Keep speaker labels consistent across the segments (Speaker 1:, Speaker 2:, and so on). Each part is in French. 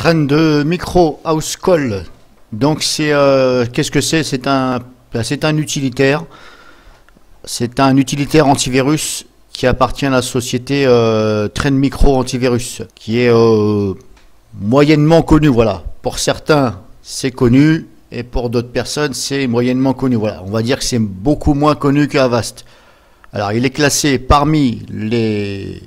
Speaker 1: Trend de micro house call. Donc c'est qu'est-ce que c'est? C'est un utilitaire. C'est un utilitaire antivirus qui appartient à la société Trend Micro Antivirus, qui est moyennement connu. Voilà. Pour certains, c'est connu, et pour d'autres personnes, c'est moyennement connu. Voilà. On va dire que c'est beaucoup moins connu qu'Avast. Alors, il est classé parmi les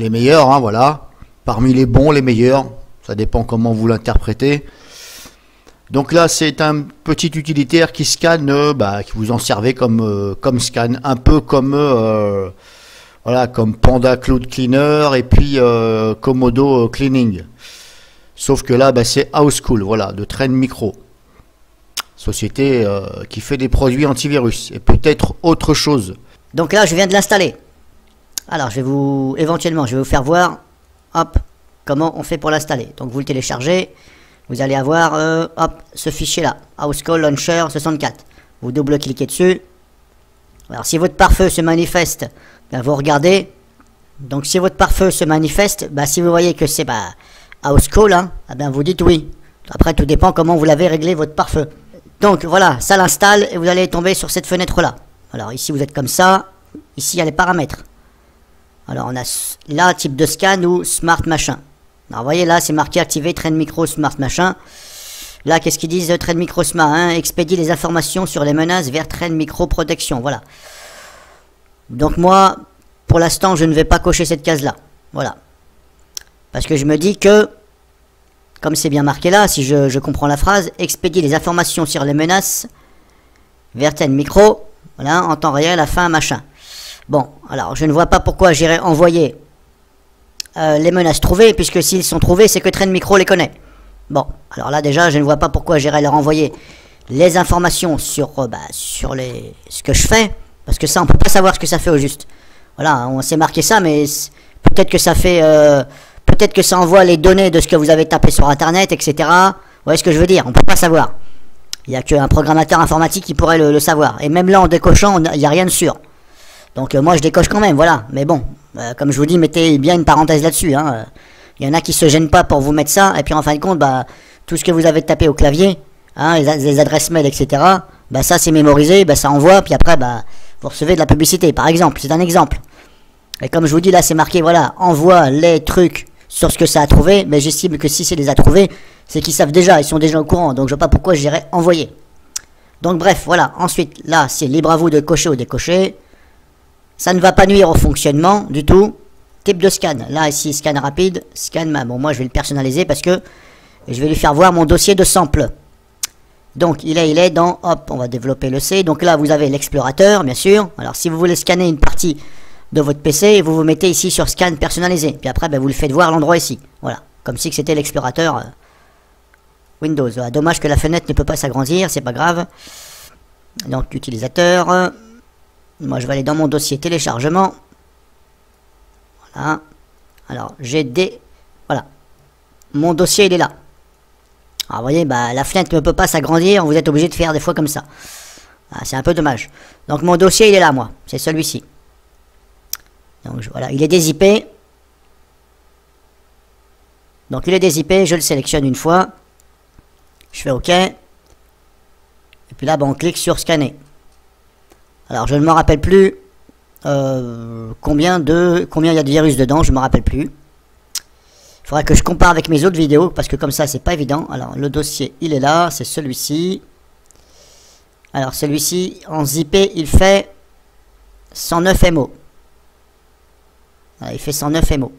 Speaker 1: meilleurs, hein, voilà. Parmi les bons, les meilleurs. Ça dépend comment vous l'interprétez. Donc là, c'est un petit utilitaire qui scanne, qui vous en servez comme scan, un peu comme voilà, comme Panda Cloud Cleaner et puis Komodo Cleaning. Sauf que là, c'est Housecool, voilà, de Trend Micro, société qui fait des produits antivirus et peut-être autre chose.
Speaker 2: Donc là, je viens de l'installer. Alors, éventuellement, je vais vous faire voir, hop, comment on fait pour l'installer. Donc, vous le téléchargez. Vous allez avoir hop, ce fichier là, Housecall Launcher 64. Vous double-cliquez dessus. Alors si votre pare-feu se manifeste, vous regardez. Donc si votre pare-feu se manifeste, si vous voyez que c'est Housecall, hein, vous dites oui. Après tout dépend comment vous l'avez réglé votre pare-feu. Donc voilà, ça l'installe et vous allez tomber sur cette fenêtre là. Alors ici vous êtes comme ça. Ici il y a les paramètres. Alors on a là type de scan ou smart machin. Alors vous voyez là c'est marqué activer Trend Micro Smart machin. Là qu'est-ce qu'ils disent Trend Micro Smart, hein, expédie les informations sur les menaces vers Trend Micro Protection. Voilà. Donc moi pour l'instant je ne vais pas cocher cette case là. Voilà. Parce que je me dis que comme c'est bien marqué là, si je comprends la phrase, expédie les informations sur les menaces vers Trend Micro, voilà, en temps réel afin machin. Bon, alors je ne vois pas pourquoi j'irais envoyer les menaces trouvées, puisque s'ils sont trouvés, c'est que Trend Micro les connaît. Bon, alors là déjà, je ne vois pas pourquoi j'irais leur envoyer les informations sur, ce que je fais, parce que ça, on peut pas savoir ce que ça fait au juste. Voilà, on s'est marqué ça, mais peut-être que ça fait, peut-être que ça envoie les données de ce que vous avez tapé sur Internet, etc. Vous voyez ce que je veux dire? On peut pas savoir. Il n'y a qu'un programmateur informatique qui pourrait le savoir. Et même là, en décochant, il n'y a rien de sûr. Donc moi, je décoche quand même, voilà. Mais bon. Comme je vous dis, mettez bien une parenthèse là-dessus. Hein. Il y en a qui se gênent pas pour vous mettre ça. Et puis en fin de compte, tout ce que vous avez tapé au clavier, hein, les adresses mail, etc., ça c'est mémorisé, ça envoie. Puis après, vous recevez de la publicité, par exemple. C'est un exemple. Et comme je vous dis, là c'est marqué, voilà, envoie les trucs sur ce que ça a trouvé. Mais j'estime que si c'est les a trouvés, c'est qu'ils savent déjà, ils sont déjà au courant. Donc je vois pas pourquoi j'irais envoyer. Donc bref, voilà. Ensuite, là, c'est libre à vous de cocher ou décocher. Ça ne va pas nuire au fonctionnement du tout. Type de scan. Là, ici, scan rapide. Scan, bon, moi, je vais le personnaliser parce que je vais lui faire voir mon dossier de sample. Donc, il est dans, hop, on va développer le C. Donc là, vous avez l'explorateur, bien sûr. Alors, si vous voulez scanner une partie de votre PC, vous vous mettez ici sur scan personnalisé. Puis après, vous le faites voir l'endroit ici. Voilà. Comme si c'était l'explorateur Windows. Voilà. Dommage que la fenêtre ne peut pas s'agrandir. C'est pas grave. Donc, utilisateur. Moi, je vais aller dans mon dossier téléchargement. Voilà. Alors, voilà. Mon dossier, il est là. Alors, vous voyez, la fenêtre ne peut pas s'agrandir. Vous êtes obligé de faire des fois comme ça. C'est un peu dommage. Donc, mon dossier, il est là, moi. C'est celui-ci. Donc, voilà. Il est dézippé. Donc, il est dézippé. Je le sélectionne une fois. Je fais OK. Et puis là, on clique sur scanner. Alors je ne me rappelle plus combien il y a de virus dedans, je ne me rappelle plus. Il faudrait que je compare avec mes autres vidéos, parce que comme ça c'est pas évident. Alors le dossier il est là, c'est celui-ci. Alors celui-ci en zippé il fait 109 MO. Voilà, il fait 109 MO.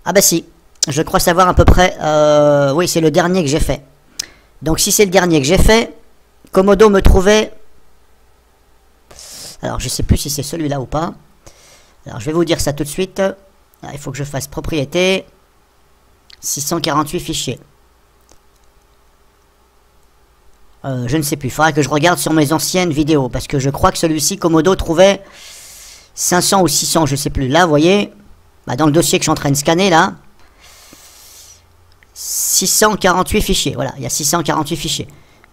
Speaker 2: Ah si, je crois savoir à peu près, oui c'est le dernier que j'ai fait. Donc si c'est le dernier que j'ai fait, Komodo me trouvait... Alors, je ne sais plus si c'est celui-là ou pas. Alors, je vais vous dire ça tout de suite. Là, il faut que je fasse propriété. 648 fichiers. Je ne sais plus. Il faudra que je regarde sur mes anciennes vidéos. Parce que je crois que celui-ci, Komodo, trouvait 500 ou 600, je ne sais plus. Là, vous voyez, dans le dossier que je suis en train de scanner, là, 648 fichiers. Voilà, il y a 648 fichiers.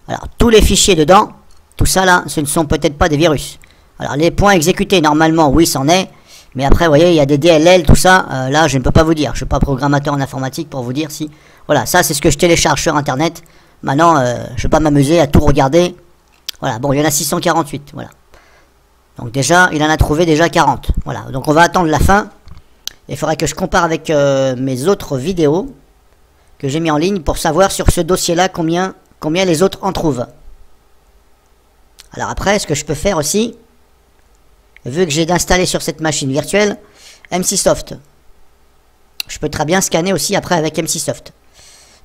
Speaker 2: Alors, tous les fichiers dedans, tout ça là, ce ne sont peut-être pas des virus. Alors, les points exécutés, normalement, oui, c'en est. Mais après, vous voyez, il y a des DLL, tout ça. Là, je ne peux pas vous dire. Je ne suis pas programmateur en informatique pour vous dire si... Voilà, ça, c'est ce que je télécharge sur Internet. Maintenant, je ne vais pas m'amuser à tout regarder. Voilà, bon, il y en a 648, voilà. Donc déjà, il en a trouvé déjà 40. Voilà, donc on va attendre la fin. Il faudrait que je compare avec mes autres vidéos que j'ai mis en ligne pour savoir sur ce dossier-là combien les autres en trouvent. Alors après, ce que je peux faire aussi, vu que j'ai d'installer sur cette machine virtuelle MC-Soft, je peux très bien scanner aussi après avec MC-Soft.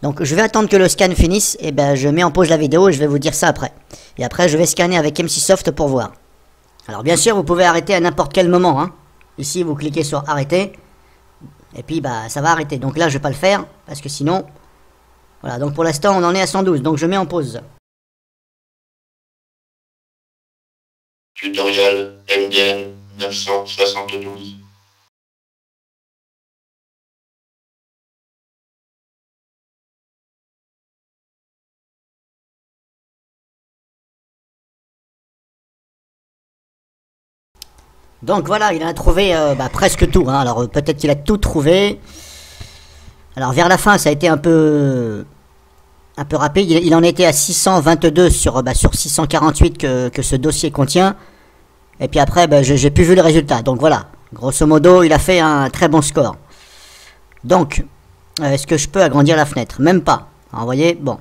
Speaker 2: Donc je vais attendre que le scan finisse, et ben je mets en pause la vidéo et je vais vous dire ça après. Et après je vais scanner avec MC-Soft pour voir. Alors bien sûr vous pouvez arrêter à n'importe quel moment, hein. Ici vous cliquez sur arrêter, et puis bah ça va arrêter. Donc là je vais pas le faire, parce que sinon... Voilà, donc pour l'instant on en est à 112, donc je mets en pause.
Speaker 3: Tutoriel MDN 972.
Speaker 2: Donc voilà, il en a trouvé presque tout, hein. Alors peut-être qu'il a tout trouvé. Alors vers la fin ça a été un peu rapide, il en était à 622 sur 648 que ce dossier contient. Et puis après j'ai plus vu le résultat. Donc voilà, grosso modo il a fait un très bon score. Donc est-ce que je peux agrandir la fenêtre? Même pas. Alors, vous voyez, bon,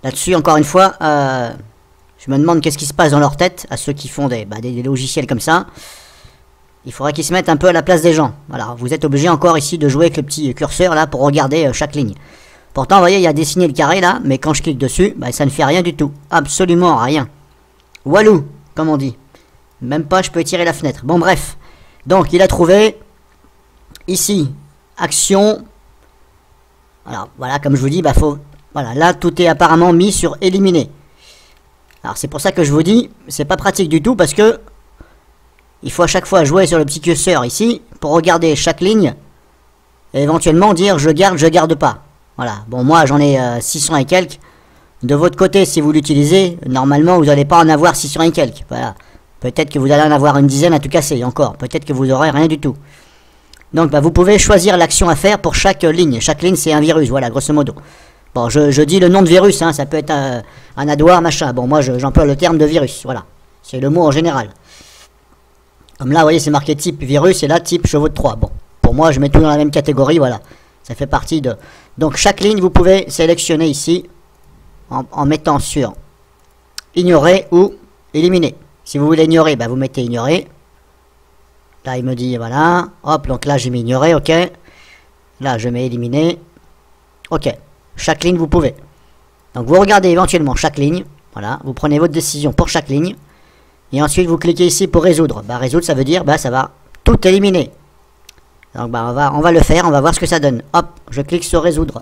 Speaker 2: là-dessus encore une fois je me demande qu'est-ce qui se passe dans leur tête à ceux qui font des logiciels comme ça. Il faudrait qu'ils se mettent un peu à la place des gens. Voilà, vous êtes obligé encore ici de jouer avec le petit curseur là pour regarder chaque ligne. Pourtant, vous voyez, il y a dessiné le carré là, mais quand je clique dessus, ça ne fait rien du tout. Absolument rien. Walou, comme on dit. Même pas, je peux étirer la fenêtre. Bon, bref. Donc, il a trouvé ici, action. Alors, voilà, comme je vous dis, faut... Voilà, là, tout est apparemment mis sur éliminer. Alors, c'est pour ça que je vous dis, c'est pas pratique du tout parce que il faut à chaque fois jouer sur le petit curseur ici pour regarder chaque ligne et éventuellement dire je garde pas. Voilà, bon moi j'en ai 600 et quelques. De votre côté si vous l'utilisez, normalement vous n'allez pas en avoir 600 et quelques. Voilà, peut-être que vous allez en avoir une dizaine à tout casser encore. Peut-être que vous aurez rien du tout. Donc vous pouvez choisir l'action à faire pour chaque ligne. Chaque ligne c'est un virus, voilà grosso modo. Bon je dis le nom de virus, hein, ça peut être un adware machin. Bon moi j'emploie le terme de virus, voilà. C'est le mot en général. Comme là, vous voyez, c'est marqué type virus et là, type chevaux de Troie. Bon, pour moi, je mets tout dans la même catégorie, voilà. Ça fait partie de... Donc, chaque ligne, vous pouvez sélectionner ici en mettant sur ignorer ou éliminer. Si vous voulez ignorer, vous mettez ignorer. Là, il me dit, voilà. Hop, donc là, j'ai mis ignorer, ok. Là, je mets éliminer. Ok. Chaque ligne, vous pouvez. Donc, vous regardez éventuellement chaque ligne. Voilà. Vous prenez votre décision pour chaque ligne. Et ensuite, vous cliquez ici pour résoudre. Résoudre, ça veut dire, ça va tout éliminer. Donc, on va le faire. On va voir ce que ça donne. Hop, je clique sur résoudre.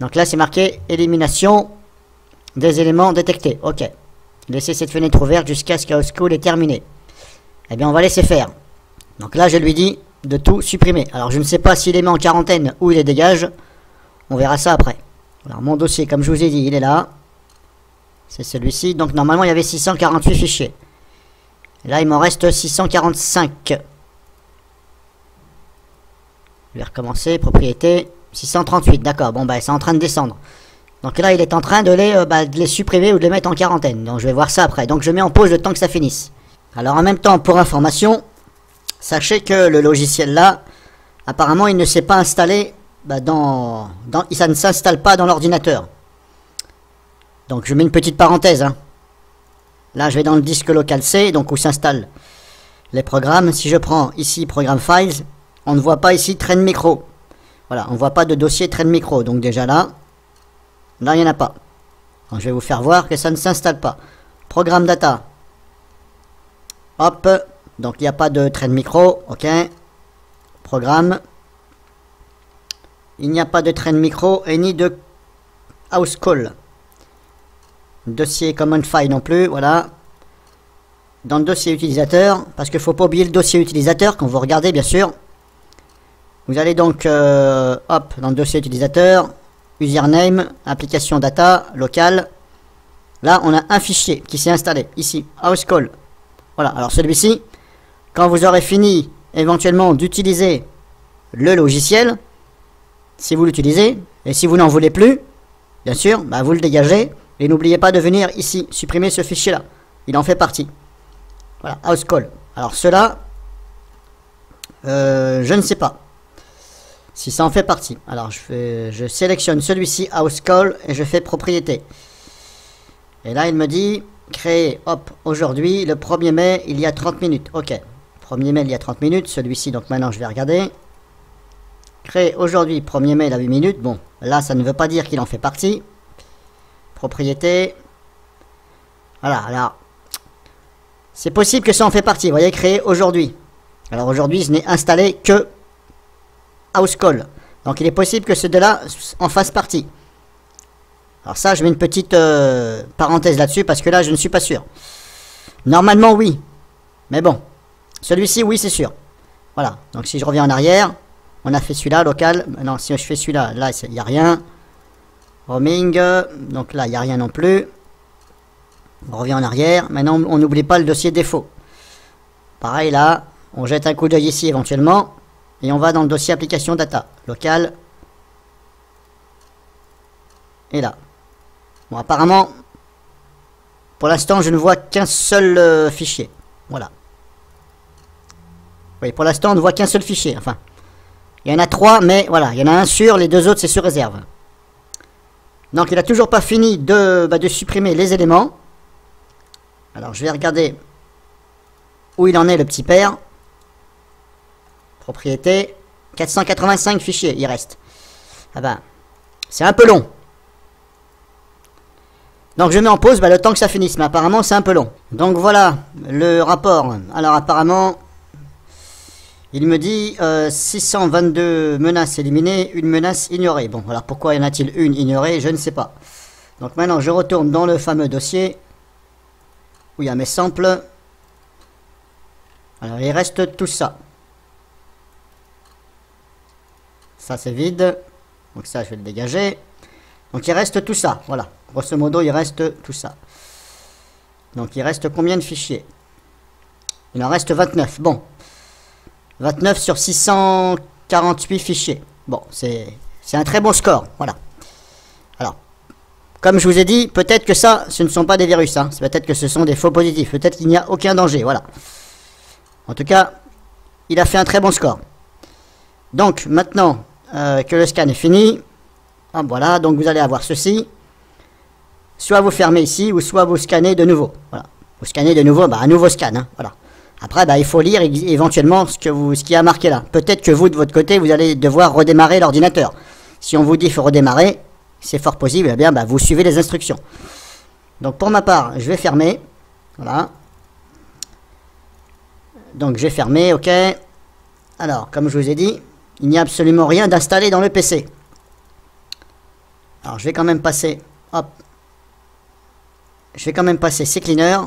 Speaker 2: Donc là, c'est marqué élimination des éléments détectés. Ok. Laissez cette fenêtre ouverte jusqu'à ce que School est terminé. Eh bien, on va laisser faire. Donc là, je lui dis de tout supprimer. Alors, je ne sais pas s'il les met en quarantaine ou il les dégage. On verra ça après. Alors, mon dossier, comme je vous ai dit, il est là. C'est celui-ci. Donc normalement il y avait 648 fichiers. Là il m'en reste 645. Je vais recommencer. Propriété 638. D'accord. Bon c'est en train de descendre. Donc là il est en train de les supprimer ou de les mettre en quarantaine. Donc je vais voir ça après. Donc je mets en pause le temps que ça finisse. Alors en même temps pour information, sachez que le logiciel là, apparemment il ne s'est pas installé ça ne s'installe pas dans l'ordinateur. Donc je mets une petite parenthèse. Hein. Là je vais dans le disque local C, donc où s'installent les programmes. Si je prends ici Program Files, on ne voit pas ici Train Micro. Voilà, on ne voit pas de dossier Train Micro. Donc déjà là il n'y en a pas. Donc, je vais vous faire voir que ça ne s'installe pas. Programme Data. Hop, donc il n'y a pas de Train Micro. Ok. Programme. Il n'y a pas de Train Micro et ni de House Call. Dossier Common File non plus, voilà. Dans le dossier utilisateur, parce qu'il ne faut pas oublier le dossier utilisateur quand vous regardez bien sûr. Vous allez donc hop dans le dossier utilisateur, username, application data, local. Là on a un fichier qui s'est installé ici, house call. Voilà, alors celui-ci, quand vous aurez fini éventuellement d'utiliser le logiciel, si vous l'utilisez, et si vous n'en voulez plus, bien sûr, bah vous le dégagez, et n'oubliez pas de venir ici, supprimer ce fichier-là. Il en fait partie. Voilà, house call. Alors cela, je ne sais pas si ça en fait partie. Alors je sélectionne celui-ci, house call, et je fais propriété. Et là, il me dit, créer, hop, aujourd'hui, le 1er mai, il y a 30 minutes. Ok, 1er mai, il y a 30 minutes. Celui-ci, donc maintenant, je vais regarder. Créer aujourd'hui, 1er mai, il a 8 minutes. Bon, là, ça ne veut pas dire qu'il en fait partie. Propriété. Voilà, alors, c'est possible que ça en fait partie. Vous voyez, créer aujourd'hui. Alors, aujourd'hui, je n'ai installé que house call. Donc, il est possible que ce de-là en fasse partie. Alors ça, je mets une petite parenthèse là-dessus parce que là, je ne suis pas sûr. Normalement, oui. Mais bon, celui-ci, oui, c'est sûr. Voilà, donc si je reviens en arrière, on a fait celui-là, local. Non, si je fais celui-là, là, il n'y a rien. Roaming, donc là, il n'y a rien non plus. On revient en arrière. Maintenant, on n'oublie pas le dossier défaut. Pareil, là, on jette un coup d'œil ici éventuellement. Et on va dans le dossier application data. Local. Et là. Bon, apparemment, pour l'instant, je ne vois qu'un seul fichier. Voilà. Oui, pour l'instant, on ne voit qu'un seul fichier. Enfin, il y en a 3, mais voilà, il y en a un sûr, les 2 autres, c'est sur réserve. Donc, il n'a toujours pas fini de supprimer les éléments. Alors, je vais regarder où il en est, le petit père. Propriété. 485 fichiers, il reste. Ah ben, c'est un peu long. Donc je mets en pause le temps que ça finisse, mais apparemment c'est un peu long. Donc voilà le rapport. Alors apparemment, il me dit 622 menaces éliminées, une menace ignorée. Bon, alors pourquoi y en a-t-il une ignorée? Je ne sais pas. Donc maintenant je retourne dans le fameux dossier où il y a mes samples. Alors il reste tout ça. Ça c'est vide. Donc ça je vais le dégager. Donc il reste tout ça, voilà. Grosso modo, il reste tout ça. Donc il reste combien de fichiers? Il en reste 29. Bon. 29 sur 648 fichiers. Bon, c'est un très bon score, voilà. Alors, comme je vous ai dit, peut-être que ça, ce ne sont pas des virus, hein. Peut-être que ce sont des faux positifs. Peut-être qu'il n'y a aucun danger, voilà. En tout cas, il a fait un très bon score. Donc, maintenant que le scan est fini, hop, voilà, donc vous allez avoir ceci. Soit vous fermez ici, ou soit vous scannez de nouveau. Voilà. Vous scannez de nouveau, un nouveau scan, hein, voilà. Après, il faut lire éventuellement ce qui est marqué là. Peut-être que vous, de votre côté, vous allez devoir redémarrer l'ordinateur. Si on vous dit qu'il faut redémarrer, c'est fort possible, eh bien, vous suivez les instructions. Donc, pour ma part, je vais fermer. Voilà. Donc, j'ai fermé, ok. Alors, comme je vous ai dit, il n'y a absolument rien d'installé dans le PC. Alors, je vais quand même passer, hop. Je vais quand même passer CCleaner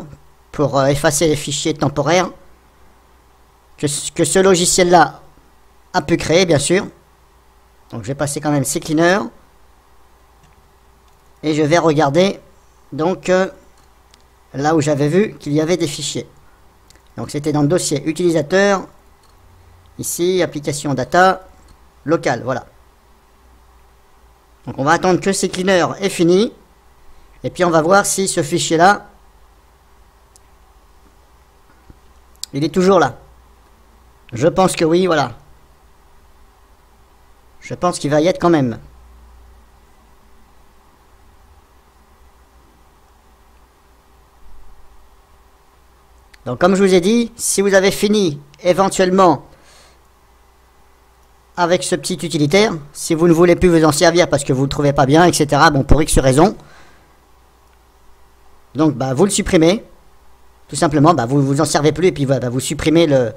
Speaker 2: pour effacer les fichiers temporaires que ce logiciel-là a pu créer, bien sûr. Donc, je vais passer quand même CCleaner. Et je vais regarder, donc, là où j'avais vu qu'il y avait des fichiers. Donc, c'était dans le dossier utilisateur. Ici, application data, local, voilà. Donc, on va attendre que CCleaner est fini. Et puis, on va voir si ce fichier-là, il est toujours là. Je pense que oui, voilà. Je pense qu'il va y être quand même. Donc, comme je vous ai dit, si vous avez fini éventuellement avec ce petit utilitaire, si vous ne voulez plus vous en servir parce que vous ne le trouvez pas bien, etc., bon, pour X raison, donc vous le supprimez, tout simplement, vous vous en servez plus et puis vous supprimez le...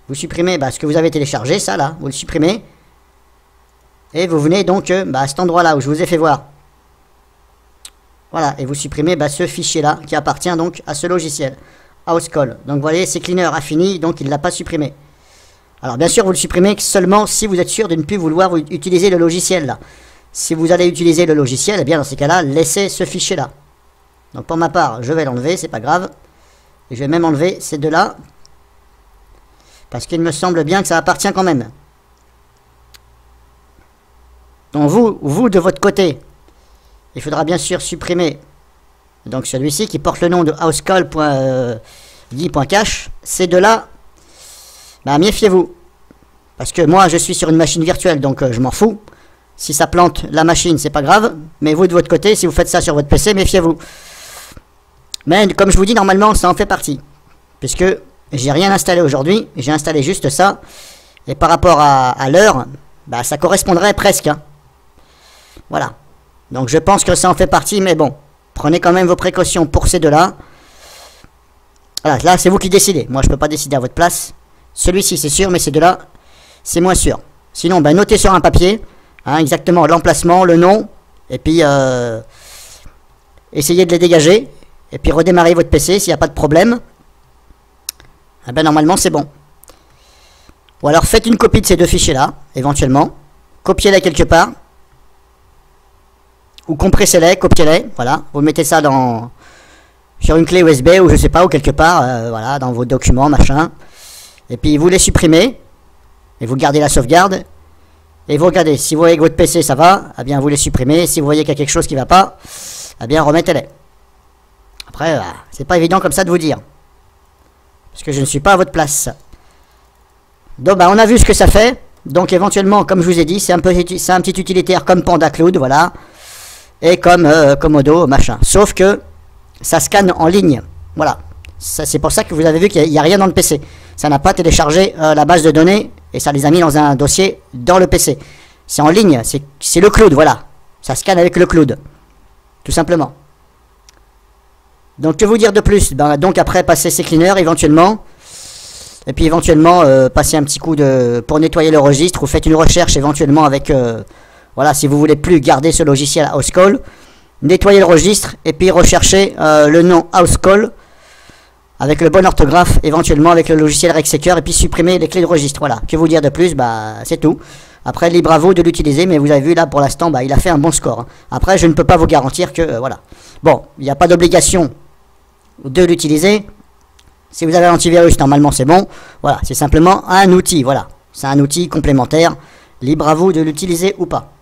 Speaker 2: Vous supprimez ce que vous avez téléchargé, ça là, vous le supprimez, et vous venez donc à cet endroit-là où je vous ai fait voir. Voilà, et vous supprimez ce fichier-là qui appartient donc à ce logiciel, housecall. Donc vous voyez, CCleaner a fini, donc il ne l'a pas supprimé. Alors bien sûr, vous le supprimez seulement si vous êtes sûr de ne plus vouloir utiliser le logiciel là. Si vous allez utiliser le logiciel, eh bien dans ces cas-là, laissez ce fichier-là. Donc pour ma part, je vais l'enlever, c'est pas grave. Et je vais même enlever ces deux-là, Parce qu'il me semble bien que ça appartient quand même. Donc vous de votre côté, il faudra bien sûr supprimer donc celui-ci qui porte le nom de housecall.guy.cache. Ces deux-là, bah, méfiez-vous. Parce que moi, je suis sur une machine virtuelle, donc je m'en fous. Si ça plante la machine, c'est pas grave. Mais vous, de votre côté, si vous faites ça sur votre PC, méfiez-vous. Mais comme je vous dis, normalement, ça en fait partie. Puisque j'ai rien installé aujourd'hui. J'ai installé juste ça. Et par rapport à l'heure, bah, ça correspondrait presque. Hein. Voilà. Donc je pense que ça en fait partie, mais bon. Prenez quand même vos précautions pour ces deux-là. Voilà, là, c'est vous qui décidez. Moi, je peux pas décider à votre place. Celui-ci, c'est sûr, mais ces deux-là, c'est moins sûr. Sinon, ben, notez sur un papier, hein, exactement l'emplacement, le nom, et puis essayez de les dégager, et puis redémarrez votre PC s'il n'y a pas de problème. Eh ben, normalement, c'est bon. Ou alors, faites une copie de ces deux fichiers-là, éventuellement. Copiez-les quelque part. Ou compressez-les, copiez-les, voilà. Vous mettez ça sur une clé USB, ou je sais pas, ou quelque part, voilà, dans vos documents, machin. Et puis, vous les supprimez. Et vous gardez la sauvegarde. Et vous regardez. Si vous voyez que votre PC ça va, eh bien vous les supprimez. Si vous voyez qu'il y a quelque chose qui va pas, eh bien remettez-les. Après, c'est pas évident comme ça de vous dire. Parce que je ne suis pas à votre place. Donc bah, on a vu ce que ça fait. Donc éventuellement, comme je vous ai dit, c'est un petit utilitaire comme PandaCloud, voilà. Et comme Komodo, machin. Sauf que ça scanne en ligne. Voilà. C'est pour ça que vous avez vu qu'il n'y a rien dans le PC. Ça n'a pas téléchargé la base de données et ça les a mis dans un dossier dans le PC. C'est en ligne, c'est le cloud, voilà. Ça scanne avec le cloud. Tout simplement. Donc que vous dire de plus? Ben, donc après passer ces cleaners éventuellement. Et puis éventuellement passer un petit coup pour nettoyer le registre. Vous faites une recherche éventuellement avec... voilà, si vous voulez plus garder ce logiciel Housecall. Nettoyez le registre et puis recherchez le nom Housecall. Avec le bon orthographe, éventuellement avec le logiciel Rexecker, et puis supprimer les clés de registre. Voilà, que vous dire de plus, bah c'est tout. Après, libre à vous de l'utiliser, mais vous avez vu là pour l'instant, bah, il a fait un bon score. Hein. Après, je ne peux pas vous garantir que, voilà. Bon, il n'y a pas d'obligation de l'utiliser. Si vous avez l'antivirus, normalement c'est bon. Voilà, c'est simplement un outil, voilà. C'est un outil complémentaire, libre à vous de l'utiliser ou pas.